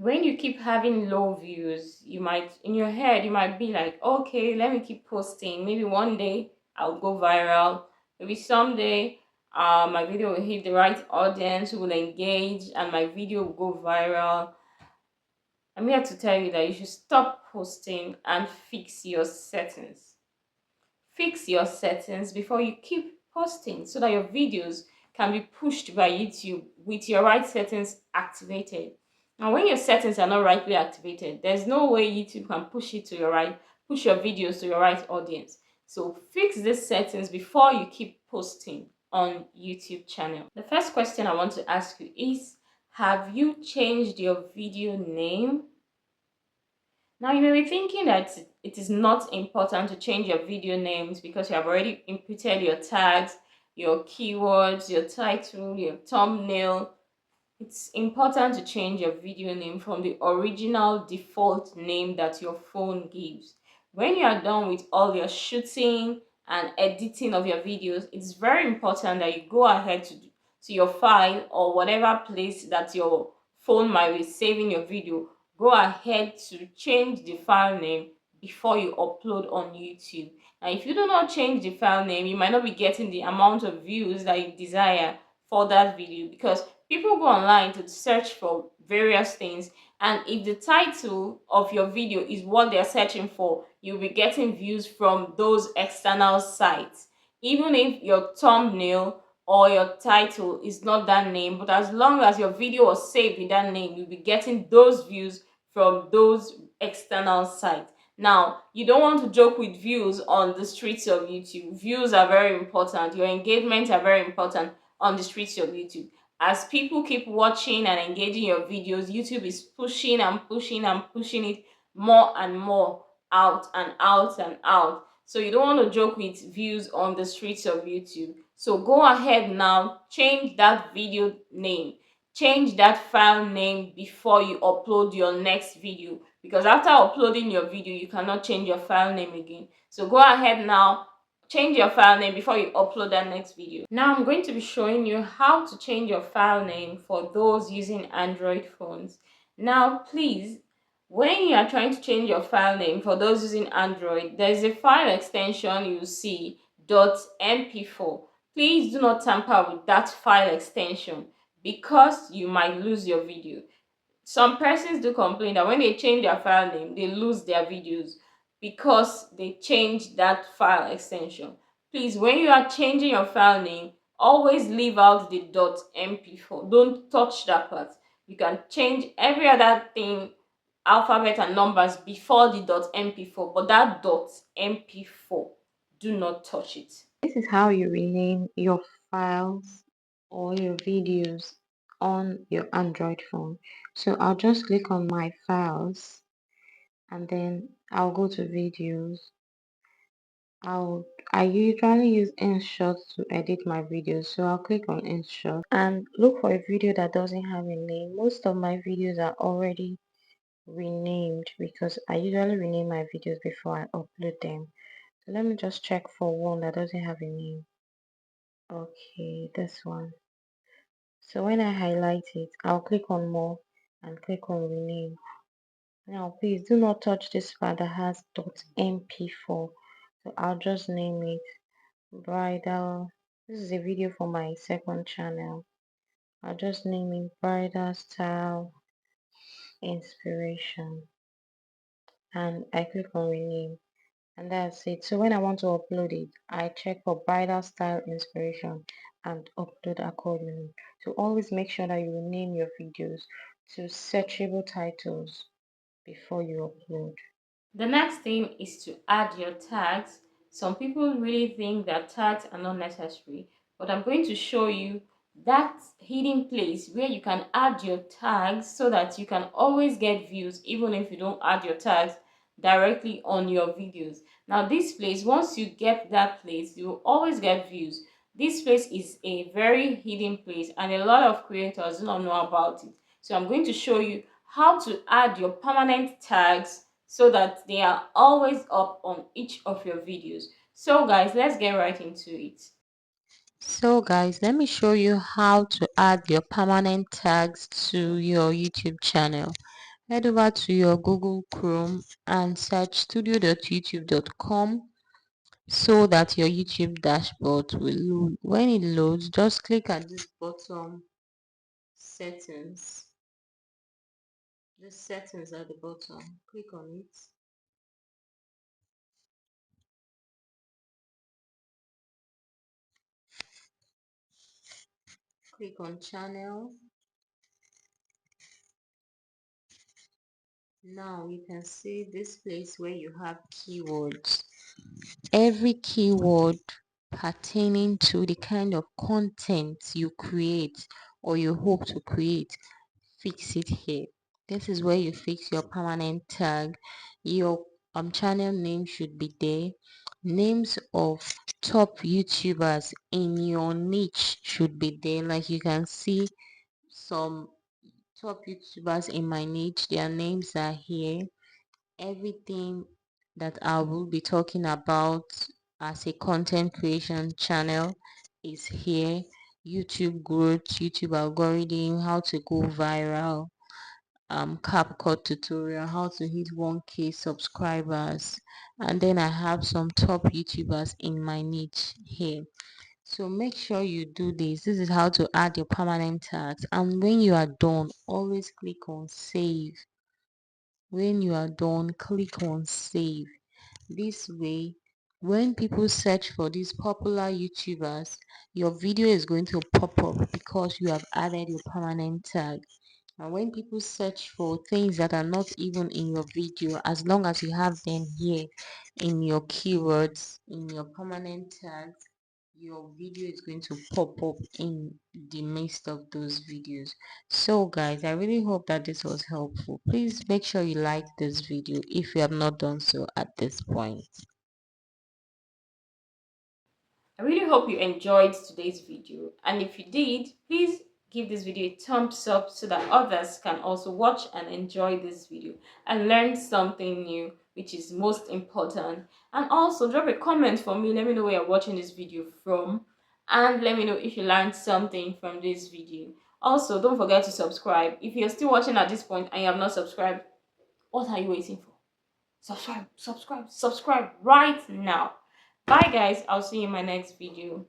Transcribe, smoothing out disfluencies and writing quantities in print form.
When you keep having low views, you might, in your head, you might be like, okay, let me keep posting. Maybe one day I'll go viral. Maybe someday my video will hit the right audience who will engage and my video will go viral. I'm here to tell you that you should stop posting and fix your settings. Fix your settings before you keep posting so that your videos can be pushed by YouTube with your right settings activated. And when your settings are not rightly activated, there's no way YouTube can push it to your right, push your videos to your right audience. So fix these settings before you keep posting on YouTube channel. The first question I want to ask you is, have you changed your video name? Now, you may be thinking that it is not important to change your video names because you have already inputted your tags, your keywords, your title, your thumbnail. It's important to change your video name from the original default name that your phone gives. When you are done with all your shooting and editing of your videos, it's very important that you go ahead to your file or whatever place that your phone might be saving your video. Go ahead to change the file name before you upload on YouTube. And if you do not change the file name, you might not be getting the amount of views that you desire for that video, because people go online to search for various things, and if the title of your video is what they're searching for, you'll be getting views from those external sites. Even if your thumbnail or your title is not that name, but as long as your video was saved with that name, you'll be getting those views from those external sites. Now, you don't want to joke with views on the streets of YouTube. Views are very important. Your engagements are very important on the streets of YouTube. As people keep watching and engaging your videos, YouTube is pushing and pushing and pushing it more and more out and out and out. So you don't want to joke with views on the streets of YouTube. So go ahead now, change that video name. Change that file name before you upload your next video, because after uploading your video, you cannot change your file name again. So go ahead now, change your file name before you upload that next video. Now I'm going to be showing you how to change your file name for those using Android phones. Now please, when you are trying to change your file name for those using Android, there is a file extension you see .mp4. Please do not tamper with that file extension because you might lose your video. Some persons do complain that when they change their file name, they lose their videos because they changed that file extension. Please, when you are changing your file name, always leave out the .mp4. Don't touch that part. You can change every other thing, alphabet and numbers, before the .mp4, but that .mp4, do not touch it. This is how you rename your files or your videos on your Android phone. So I'll just click on my files and then I'll go to videos. I usually use InShot to edit my videos, so I'll click on InShot and look for a video that doesn't have a name. Most of my videos are already renamed because I usually rename my videos before I upload them. So let me just check for one that doesn't have a name. Okay, this one. So when I highlight it, I'll click on more and click on rename. Now please do not touch this file that has .mp4. So I'll just name it bridal. This is a video for my second channel. I'll just name it bridal style inspiration and I click on rename. And that's it. So when I want to upload it, I check for bridal style inspiration and upload accordingly. So always make sure that you rename your videos to searchable titles before you upload. The next thing is to add your tags. Some people really think that tags are not necessary, but I'm going to show you that hidden place where you can add your tags so that you can always get views even if you don't add your tags directly on your videos. Now this place, once you get that place, you will always get views. This place is a very hidden place and a lot of creators do not know about it. So I'm going to show you how to add your permanent tags so that they are always up on each of your videos. So guys, let's get right into it. So guys, let me show you how to add your permanent tags to your YouTube channel. Head over to your Google Chrome and search studio.youtube.com so that your YouTube dashboard will load. When it loads, just click at this bottom settings. The settings at the bottom. Click on it. Click on channel. Now you can see this place where you have keywords. Every keyword pertaining to the kind of content you create or you hope to create, fix it here. This is where you fix your permanent tag. Your channel name should be there. Names of top YouTubers in your niche should be there. Like you can see some top YouTubers in my niche, their names are here. Everything that I will be talking about as a content creation channel is here. YouTube growth, YouTube algorithm, how to go viral, CapCut tutorial, how to hit 1K subscribers, and then I have some top YouTubers in my niche here. So make sure you do this. This is how to add your permanent tags, and when you are done, always click on save. When you are done, click on save. This way, when people search for these popular YouTubers, your video is going to pop up because you have added your permanent tag. And when people search for things that are not even in your video, as long as you have them here in your keywords, in your permanent tags, your video is going to pop up in the midst of those videos. So guys, I really hope that this was helpful. Please make sure you like this video if you have not done so at this point. I really hope you enjoyed today's video, and if you did, please give this video a thumbs up so that others can also watch and enjoy this video and learn something new, which is most important. And also drop a comment for me, let me know where you're watching this video from, and let me know if you learned something from this video. Also, don't forget to subscribe. If you're still watching at this point and you have not subscribed, what are you waiting for? Subscribe right now. Bye guys, I'll see you in my next video.